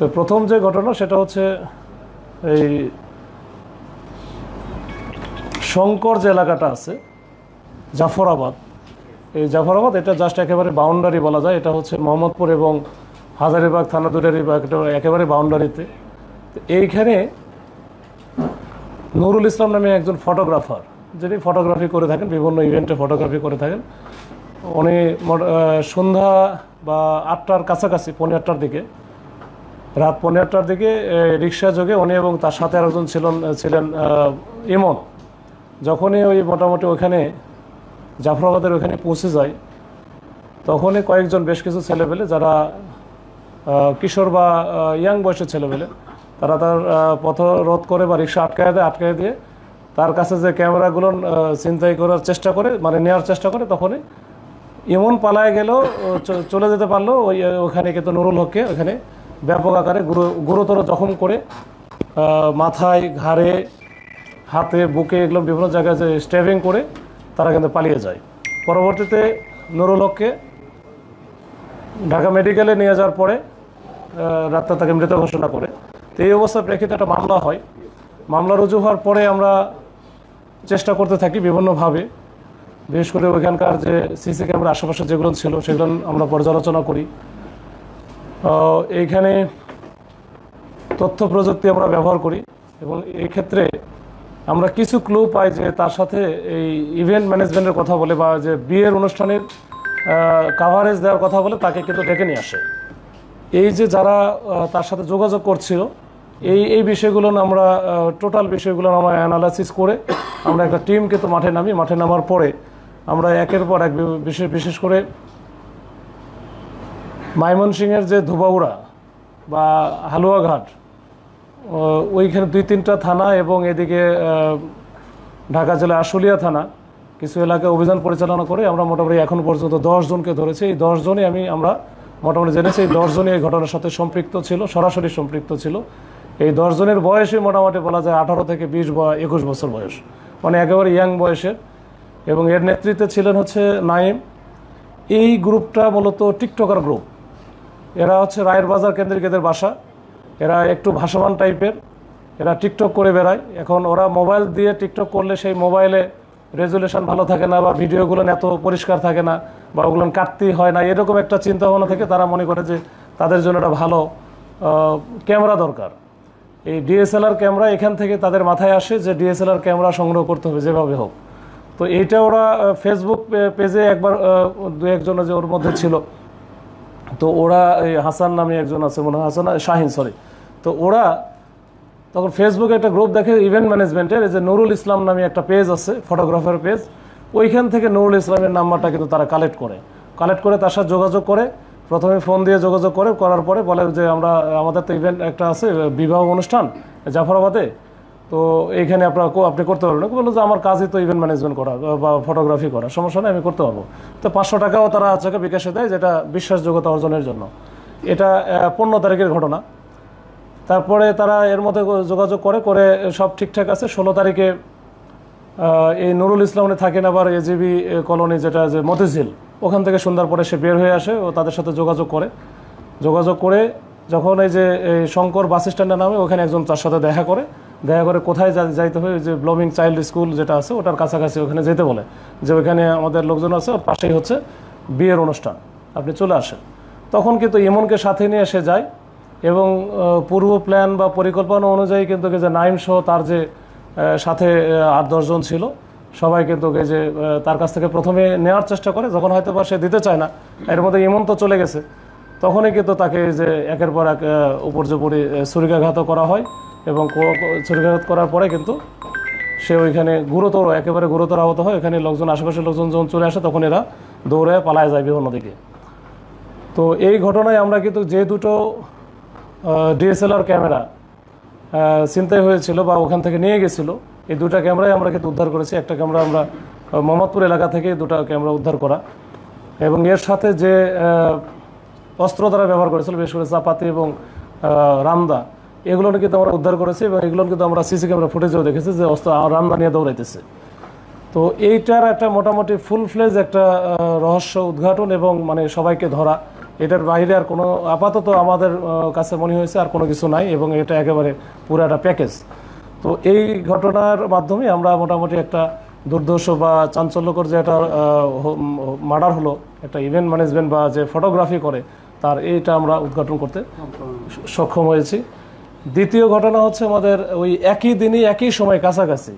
তো প্রথম যে ঘটনা সেটা হচ্ছে এই শঙ্কর যে এলাকাটা আছে জাফরাবাদ, এই জাফরাবাদ এটা জাস্ট একেবারে বাউন্ডারি বলা যায়। এটা হচ্ছে মোহাম্মদপুর এবং হাজারীবাগ থানা দুটারই একেবারে বাউন্ডারিতে। তো এইখানে নুরুল ইসলাম নামে একজন ফটোগ্রাফার, যিনি ফটোগ্রাফি করে থাকেন, বিভিন্ন ইভেন্টে ফটোগ্রাফি করে থাকেন। উনি সন্ধ্যা বা 8টার কাছাকাছি, 8:15টার দিকে, রাত 8:15টার দিকে রিক্সা যোগে উনি এবং তার সাথে আরেকজন ছিলেন ইমন। যখনই ওই মোটামুটি ওখানে জাফরাবাদের ওখানে পৌঁছে যায়, তখনই কয়েকজন বেশ কিছু ছেলেপেলে যারা কিশোর বা ইয়াং বয়সের ছেলেপেলে, তারা তার পথ রোধ করে বা রিক্সা আটকায় দিয়ে তার কাছে যে ক্যামেরাগুলো ছিনতাই করার চেষ্টা করে, মানে নেওয়ার চেষ্টা করে, তখনই ইমন পালায় গেল, চলে যেতে পারলো। ওখানে কিন্তু নুরুল হককে ওখানে ব্যাপক আকারে গুরুতর জখম করে মাথায়, ঘাড়ে, হাতে, বুকে, এগুলো বিভিন্ন জায়গায় যে স্ট্যাবিং করে তারা কিন্তু পালিয়ে যায়। পরবর্তীতে নুরুল হককে ঢাকা মেডিকেলে নিয়ে যাওয়ার পরে ডাক্তার তাকে মৃত ঘোষণা করে। তো এই অবস্থার প্রেক্ষিতে একটা মামলা হয়। মামলা রুজু হওয়ার পরে আমরা চেষ্টা করতে থাকি বিভিন্নভাবে, বিশেষ করে ওইখানকার যে সিসি ক্যামেরা আশেপাশে যেগুলো ছিল সেগুলো আমরা পর্যালোচনা করি। এইখানে তথ্য প্রযুক্তি আমরা ব্যবহার করি এবং এই ক্ষেত্রে আমরা কিছু ক্লু পাই যে তার সাথে এই ইভেন্ট ম্যানেজমেন্টের কথা বলে বা যে বিয়ের অনুষ্ঠানের কাভারেজ দেওয়ার কথা বলে তাকে কিন্তু ডেকে নিয়ে আসে। এই যে যারা তার সাথে যোগাযোগ করছিল, এই বিষয়গুলো আমরা টোটাল বিষয়গুলো আমরা অ্যানালাইসিস করে আমরা একটা টিম কিন্তু মাঠে নামি। মাঠে নামার পরে আমরা একের পর এক বিশেষ করে ময়মনসিংহের যে ধুবাউড়া বা হালুয়াঘাট, ওইখানে 2-3টা থানা এবং এদিকে ঢাকা জেলা আশুলিয়া থানা কিছু এলাকায় অভিযান পরিচালনা করে আমরা মোটামুটি এখন পর্যন্ত 10 জনকে ধরেছি। এই 10 জনই আমরা মোটামুটি জেনেছি এই 10 জনই এই ঘটনার সাথে সম্পৃক্ত ছিল, সরাসরি সম্পৃক্ত ছিল। এই 10 জনের বয়সই মোটামুটি বলা যায় 18 থেকে 20 বা 21 বছর বয়স, মানে একেবারে ইয়াং বয়সের। এবং এর নেতৃত্বে ছিলেন হচ্ছে নাইম। এই গ্রুপটা মূলত টিকটকার গ্রুপ। এরা হচ্ছে রায়ের বাজার কেন্দ্রিক এদের বাসা। এরা একটু ভাসমান টাইপের, এরা টিকটক করে বেড়ায়। এখন ওরা মোবাইল দিয়ে টিকটক করলে সেই মোবাইলে রেজুলেশন ভালো থাকে না বা ভিডিওগুলো এত পরিষ্কার থাকে না বা ওগুলো কাটতেই হয় না, এরকম একটা চিন্তা ভাবনা থেকে তারা মনে করে যে তাদের জন্য একটা ভালো ক্যামেরা দরকার। এই ডিএসএলআর ক্যামেরা এখান থেকে তাদের মাথায় আসে যে ডিএসএলআর ক্যামেরা সংগ্রহ করতে হবে যেভাবে হোক। তো এইটা ওরা ফেসবুক পেজে একবার 2-1জন যে ওর মধ্যে ছিল, তো ওরা এই হাসান নামে একজন আছে, মনে হয় হাসান, শাহিন, সরি। তো ওরা তখন ফেসবুকে একটা গ্রুপ দেখে ইভেন্ট ম্যানেজমেন্টের, এই যে নুরুল ইসলাম নামে একটা পেজ আছে, ফটোগ্রাফার পেজ, ওইখান থেকে নুরুল ইসলামের নাম্বারটা কিন্তু তারা কালেক্ট করে তার সাথে যোগাযোগ করে। প্রথমে ফোন দিয়ে যোগাযোগ করার পরে বলে যে আমাদের তো ইভেন্ট একটা আছে, বিবাহ অনুষ্ঠান জাফরাবাদে, তো এইখানে আপনি করতে পারবেন। বললো যে আমার কাজই তো ইভেন্ট ম্যানেজমেন্ট করা বা ফটোগ্রাফি করা, সমস্যা নেই, আমি করতে পারবো। তো 500 টাকাও তারা আজকে বিকাশে দেয়, যেটা বিশ্বাসযোগ্যতা অর্জনের জন্য। এটা 15 তারিখের ঘটনা। তারপরে তারা এর মধ্যে যোগাযোগ করে সব ঠিকঠাক আছে। 16 তারিখে এই নুরুল ইসলাম থাকেন আবার এজিবি কলোনি, যেটা যে মতিঝিল, ওখান থেকে সন্ধ্যার পরে সে বের হয়ে আসে ও তাদের সাথে যোগাযোগ করে যখন এই যে শঙ্কর বাস স্ট্যান্ডের নামে ওখানে একজন তার সাথে দেখা করে কোথায় যাইতে হবে, যে ব্লুমিং চাইল্ড স্কুল যেটা আছে ওটার কাছাকাছি ওখানে যেতে বলে, যে ওইখানে আমাদের লোকজন আছে, ওর পাশেই হচ্ছে বিয়ের অনুষ্ঠান, আপনি চলে আসেন। তখন কিন্তু ইমনকে সাথে নিয়ে এসে যায় এবং পূর্ব প্ল্যান বা পরিকল্পনা অনুযায়ী কিন্তু যে নাইম সহ তার যে সাথে 8-10 জন ছিল সবাই কিন্তু যে তার কাছ থেকে প্রথমে নেওয়ার চেষ্টা করে। যখন হয়তো বা সে দিতে চায় না, এর মধ্যে ইমন তো চলে গেছে, তখনই কিন্তু তাকে যে একের পর এক উপর্যুপরি ছুরিকাঘাত করা হয় এবং ছুরিকাঘাত করার পরে কিন্তু সে ওইখানে একেবারে গুরুতর আহত হয়। এখানে আশেপাশের লোকজন যখন চলে আসে তখন এরা দৌড়ে পালায় যায় বিভিন্ন দিকে। তো এই ঘটনায় আমরা কিন্তু যে দুটো ডিএসএলআর ক্যামেরা ছিনতাই হয়েছিল বা ওখান থেকে নিয়ে গেছিলো, এই দুটা ক্যামেরাই আমরা কিন্তু উদ্ধার করেছি। একটা ক্যামেরা আমরা মোহাম্মদপুর এলাকা থেকে দুটা ক্যামেরা উদ্ধার করা, এবং এর সাথে যে অস্ত্র দ্বারা ব্যবহার করেছিল, বিশেষ করে চাপাতি এবং রামদা, এগুলো কিন্তু আমরা উদ্ধার করেছি এবং এগুলো কিন্তু আমরা সিসি ক্যামেরা ফুটেজেও দেখেছি যে অস্ত্র রামদা নিয়ে দৌড়াইতেছে। তো এইটার একটা মোটামুটি ফুল ফ্লেজ একটা রহস্য উদ্ঘাটন এবং মানে সবাইকে ধরা এটার বাইরে আর কোনো আপাতত আমাদের কাছে মনে হয়েছে আর কোনো কিছু নাই, এবং এটা একেবারে পুরো একটা প্যাকেজ। তো এই ঘটনার মাধ্যমে আমরা মোটামুটি একটা দুর্ধর্ষ বা চাঞ্চল্যকর যে একটা মার্ডার হলো, একটা ইভেন্ট ম্যানেজমেন্ট বা যে ফটোগ্রাফি করে তার, এইটা আমরা উদ্ঘাটন করতে সক্ষম হয়েছি। দ্বিতীয় ঘটনা হচ্ছে আমাদের ওই একই দিনই একই সময় কাছাকাছি,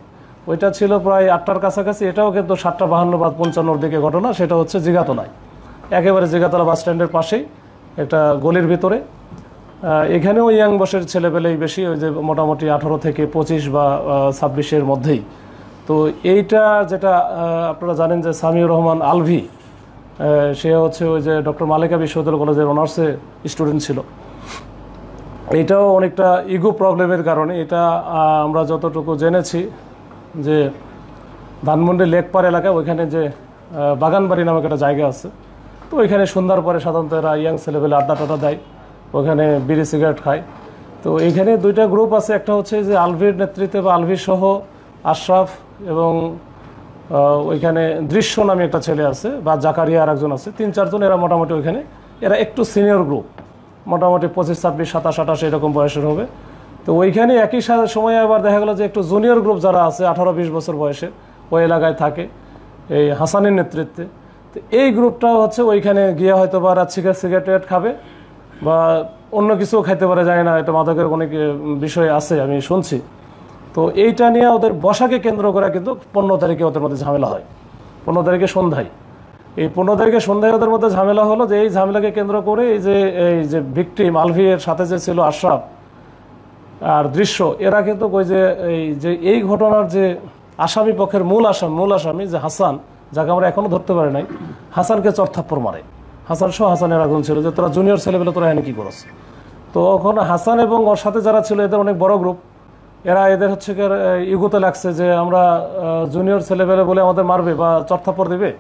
ওইটা ছিল প্রায় 8টার কাছাকাছি, এটাও কিন্তু 7:52 বা 55 দিকে ঘটনা। সেটা হচ্ছে জিগাতলায়, একেবারে জিগাতলা বাস স্ট্যান্ডের পাশেই একটা গলির ভিতরে। এখানেও ইয়াং বয়সের ছেলেপেলেই বেশি, ওই যে মোটামুটি 18 থেকে 25 বা 26-এর মধ্যেই। তো এইটা যেটা আপনারা জানেন যে সামিউর রহমান আলভি, সে হচ্ছে ওই যে ডক্টর মালিকা বিশ্ববিদ্যালয় কলেজের অনার্সে স্টুডেন্ট ছিল। এইটাও অনেকটা ইগো প্রবলেমের কারণে, এটা আমরা যতটুকু জেনেছি যে ধানমন্ডি লেকপার এলাকায় ওইখানে যে বাগানবাড়ি নামক একটা জায়গা আছে, তো ওইখানে সন্ধ্যার পরে সাধারণত এরা ইয়াং ছেলেবেলে আড্ডা টাড্ডা দেয়, ওখানে বিড়ি সিগারেট খায়। তো এইখানে দুইটা গ্রুপ আছে, একটা হচ্ছে যে আলভির নেতৃত্বে বা আলভির সহ আশরাফ, এবং ওইখানে দৃশ্য নামে একটা ছেলে আছে, বা জাকারিয়া আর একজন আছে, 3-4 জন। এরা মোটামুটি ওইখানে এরা একটু সিনিয়র গ্রুপ, মোটামুটি 25, 26, 27, 28 এরকম বয়সের হবে। তো ওইখানে একই সময়ে আবার দেখা গেল যে একটু জুনিয়র গ্রুপ যারা আছে 18-20 বছর বয়সে, ওই এলাকায় থাকে এই হাসানের নেতৃত্বে। তো এই গ্রুপটাও হচ্ছে ওইখানে গিয়ে হয়তো বা সিগারেট খাবে বা অন্য কিছুও খাইতে পারে, যায় না, এটা মাদকের অনেক বিষয় আছে আমি শুনছি। তো এইটা নিয়ে ওদের বসাকে কেন্দ্র করে কিন্তু 15 তারিখে ওদের মধ্যে ঝামেলা হয়, 15 তারিখে সন্ধ্যায়। এই 15 তারিখে সন্ধ্যায় ওদের মধ্যে ঝামেলা হলো, যে এই ঝামেলাকে কেন্দ্র করে এই যে ভিকটিম আলভির সাথে যে ছিল আশরাফ আর দৃশ্য, এরা কিন্তু ওই যে এই ঘটনার যে আসামি পক্ষের মূল আসামি যে হাসান, যাকে আমরা এখনো ধরতে পারি নাই, হাসানকে চরথাপ্পড় মারে। হাসান সহ হাসানের আগুন ছিল যে তোরা জুনিয়র ছেলেবেলে তোরা এখানে কী করছ। তো ওখানে হাসান এবং ওর সাথে যারা ছিল এদের অনেক বড় গ্রুপ, এদের হচ্ছে ইগোতে লাগছে যে আমরা জুনিয়র ছেলেবেলে বলে আমাদের মারবে বা চরথাপ্পড় দেবে,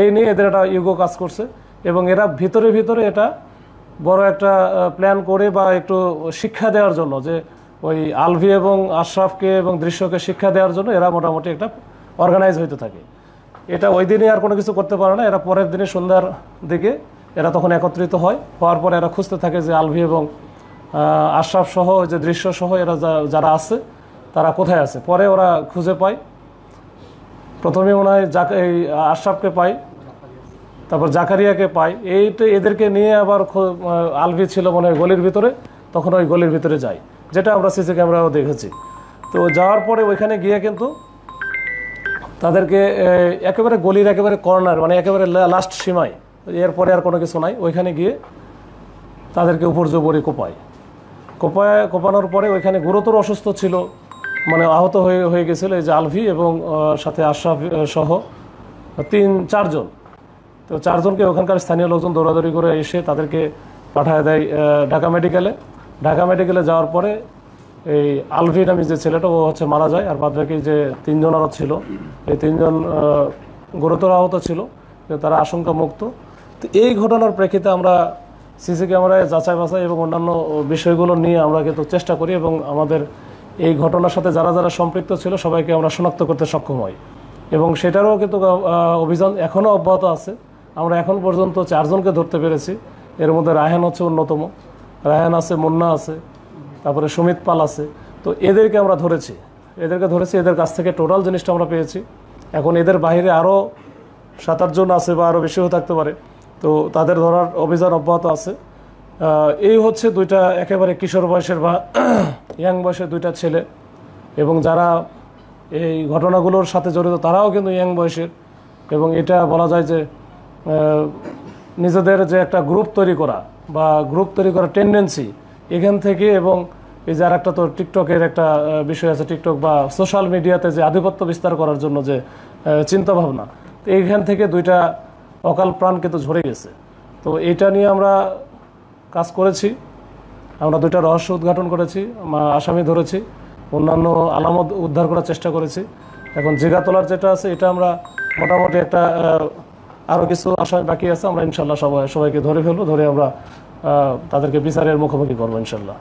এই নিয়ে এদের একটা ইগো কাজ করছে। এবং এরা ভিতরে ভিতরে এটা বড় একটা প্ল্যান করে বা একটু শিক্ষা দেওয়ার জন্য, যে ওই আলভি এবং আশরাফকে এবং দৃশ্যকে শিক্ষা দেওয়ার জন্য এরা মোটামুটি একটা অর্গানাইজ হইতে থাকে। এটা ওই দিনে আর কোনো কিছু করতে পারে না, এরা পরের দিনে সন্ধ্যার দিকে এরা তখন একত্রিত হওয়ার পর এরা খুঁজতে থাকে যে আলভি এবং আশরাফ সহ, যে দৃশ্য সহ এরা যারা আছে তারা কোথায় আছে। পরে ওরা খুঁজে পায়, প্রথমে মনে হয় এই আশরাফকে পায়, তারপর জাকারিয়াকে পায়। এদেরকে নিয়ে আবার আলভি ছিল মনে হয় গলির ভিতরে, তখন ওই গলির ভিতরে যায়, যেটা আমরা সিসি ক্যামেরাও দেখেছি। তো যাওয়ার পরে ওইখানে গিয়ে কিন্তু তাদেরকে একেবারে গলির একেবারে কর্নার, মানে একেবারে লাস্ট সীমায়, এরপরে আর কোনো কিছু নাই, ওইখানে গিয়ে তাদেরকে উপর জোবরে কোপানোর পরে ওইখানে গুরুতর অসুস্থ ছিল, মানে আহত হয়ে গেছিল এই যে আলভি এবং সাথে আশরাফ সহ 3-4 জন। তো 4 জনকে ওখানকার স্থানীয় লোকজন দৌড়াদৌড়ি করে এসে তাদেরকে পাঠায় দেয় ঢাকা মেডিকেলে। যাওয়ার পরে এই আলভি নামে যে ছেলেটা, ও হচ্ছে মারা যায়, আর বাদবাকি যে 3 জন আরও ছিল, এই 3 জন গুরুতর আহত ছিল, তারা আশঙ্কা মুক্ত। তো এই ঘটনার প্রেক্ষিতে আমরা সিসি ক্যামেরায় যাচাই বাছাই এবং অন্যান্য বিষয়গুলো নিয়ে আমরা কিন্তু চেষ্টা করি, এবং আমাদের এই ঘটনার সাথে যারা যারা সম্পৃক্ত ছিল সবাইকে আমরা শনাক্ত করতে সক্ষম হই, এবং সেটারও কিন্তু অভিযান এখনও অব্যাহত আছে। আমরা এখন পর্যন্ত 4 জনকে ধরতে পেরেছি, এর মধ্যে রায়হান হচ্ছে অন্যতম, রায়হান আছে, মুন্না আছে, তারপরে সুমিত পাল আছে। তো এদেরকে আমরা ধরেছি, এদের কাছ থেকে টোটাল জিনিসটা আমরা পেয়েছি। এখন এদের বাইরে আরও 7-8 জন আছে বা আরও বেশিও থাকতে পারে, তো তাদের ধরার অভিযান অব্যাহত আছে। এই হচ্ছে 2টা একেবারে কিশোর বয়সের বা ইয়াং বয়সের 2টা ছেলে, এবং যারা এই ঘটনাগুলোর সাথে জড়িত তারাও কিন্তু ইয়াং বয়সের, এবং এটা বলা যায় যে নিজেদের যে একটা গ্রুপ তৈরি করা টেন্ডেন্সি এখান থেকে, এবং এই যে আর একটা তো টিকটকের একটা বিষয় আছে, টিকটক বা সোশ্যাল মিডিয়াতে যে আধিপত্য বিস্তার করার জন্য যে চিন্তাভাবনা, তো এইখান থেকে 2টা অকাল প্রাণ কিন্তু ঝরে গেছে। তো এইটা নিয়ে আমরা কাজ করেছি, আমরা 2টা রহস্য উদ্ঘাটন করেছি, আসামি ধরেছি, অন্যান্য আলামত উদ্ধার করার চেষ্টা করেছি। এখন জিগাতলার যেটা আছে এটা আমরা মোটামুটি একটা আরও কিছু আসামি বাকি আছে, আমরা ইনশাল্লাহ সবাইকে ধরে ফেলবো, ধরে আমরা তাদেরকে বিচারের মুখোমুখি করবো ইনশাল্লাহ।